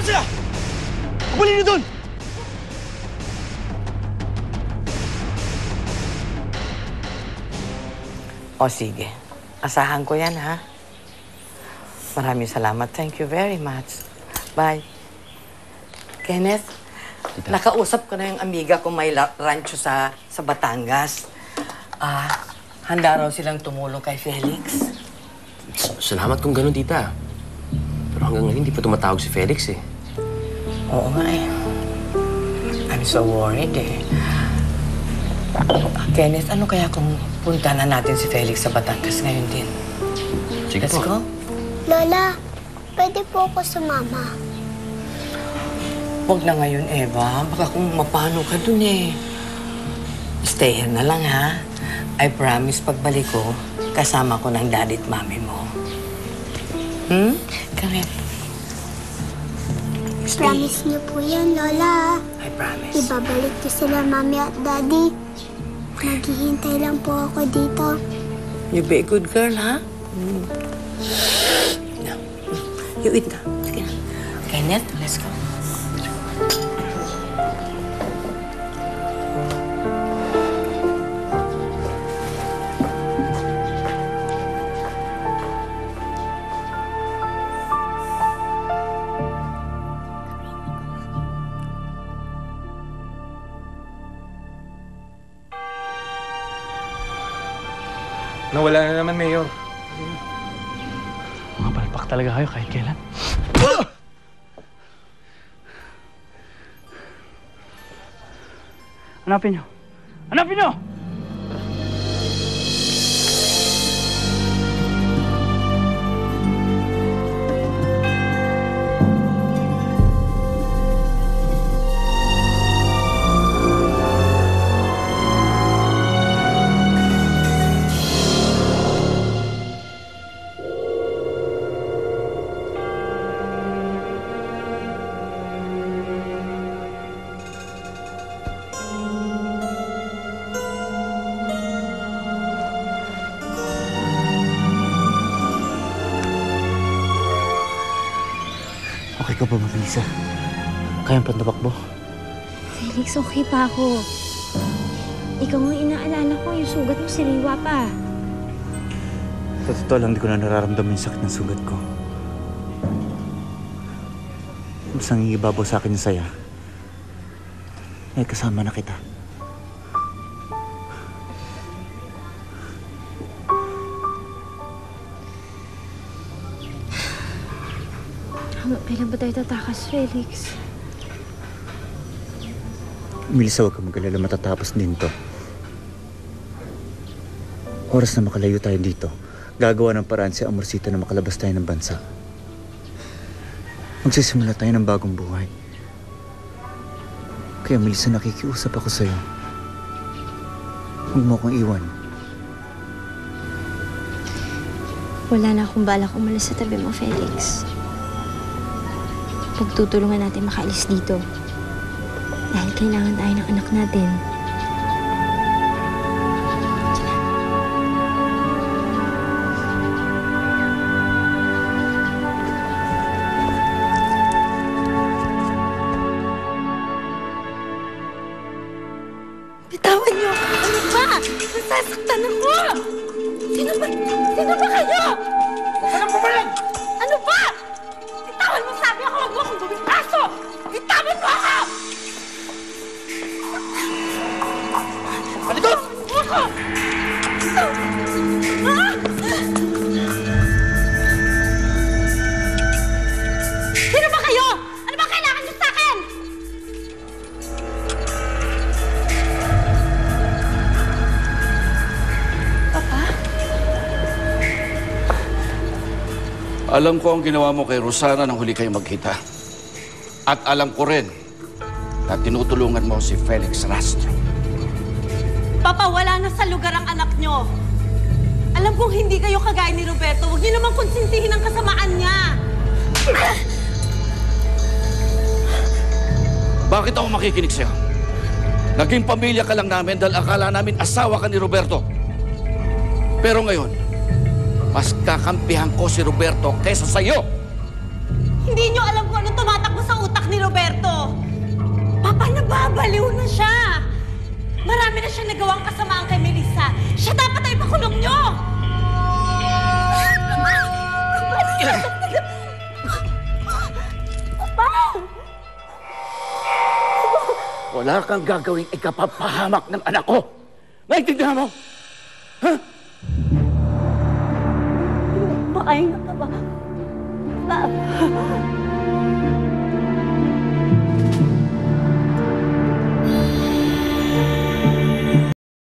mo sila! Abulin niyo dun! O sige, asahan ko yan, ha? Maraming salamat. Thank you very much. Bye. Kenneth, nakausap ko na yung amiga kong may rancho sa Batangas. Handa raw silang tumulong kay Felix. Salamat kung ganun, tita. Pero hanggang ngayon, hindi pa tumatawag si Felix, eh. Oo nga, eh. I'm so worried, eh. Kenneth, ano kaya kung punta na natin si Felix sa Batangas ngayon din? Sige Let's po. go. Lola, pwede po ako sumama. Huwag na ngayon, Eva. Baka kung mapano ka dun, eh. Stay here na lang, ha? I promise pagbalik ko, kasama ko ng daddy at mami mo. Come here. Stay. Promise niyo po yan, Lola. I promise. Ibabalik ko sila, Mami at Daddy. Maghihintay lang po ako dito. You be a good girl, ha? No. You eat na. Sige na. Kenneth, let's go. Nawala na naman, Mayor. Mga palpak talaga kayo kahit kailan. Hanapin nyo! Hanapin nyo! Okay ka ba, Marisa? Kayang pantabakbo? Felix, okay pa ako. Ikaw ang inaalala ko, yung sugat mo siriwa pa. Sa totoo lang, di ko na nararamdaman yung sakit ng sugat ko. Basta nangigibabaw sa akin yung saya. May kasama na kita. Kailan ba tayo tatakas, Felix? Melissa, huwag ka mag-alala, matatapos din to. Oras na makalayo tayo dito. Gagawa ng paraan si Amorcita na makalabas tayo ng bansa. Magsisimula tayo ng bagong buhay. Kaya Melissa, nakikiusap ako sa'yo. Huwag mo akong iwan. Wala na akong balak umalis sa tabi mo, Felix. Pagtutulungan natin makaalis dito. Dahil kailangan tayo ng anak natin. Bitawan niyo! Ano ba? Nasasaktan ako! Sino ba kayo? Huwag ka nang pumalag! Ano ba? Bitawan mo, sabi ako, huwag mo akong gawing kaso! Bitawan mo ako! Palikot! Bitawan mo ako! Ah! Sino ba kayo? Ano ba kailangan niyo sa akin? Alam ko ang ginawa mo kay Rosana nang huli kayo magkita. At alam ko rin na tinutulungan mo si Felix Rastro. Papa, wala na sa lugar ang anak nyo. Alam kong hindi kayo kagaya ni Roberto. Huwag niyo naman konsintihin ang kasamaan niya. Bakit ako makikinig sa'yo? Naging pamilya ka lang namin dahil akala namin asawa ka ni Roberto. Pero ngayon, mas kakampihan ko si Roberto kaysa sa'yo. Hindi niyo alam kung anong tumatakbo sa ni Roberto. Papa, nababaliw na siya. Marami na siyang nagawang kasamaan kay Melissa. Siya dapat ay makulong niyo! Wala kang gagawing ikapapahamak ng anak ko. Naintindihan mo? Makain ka ba?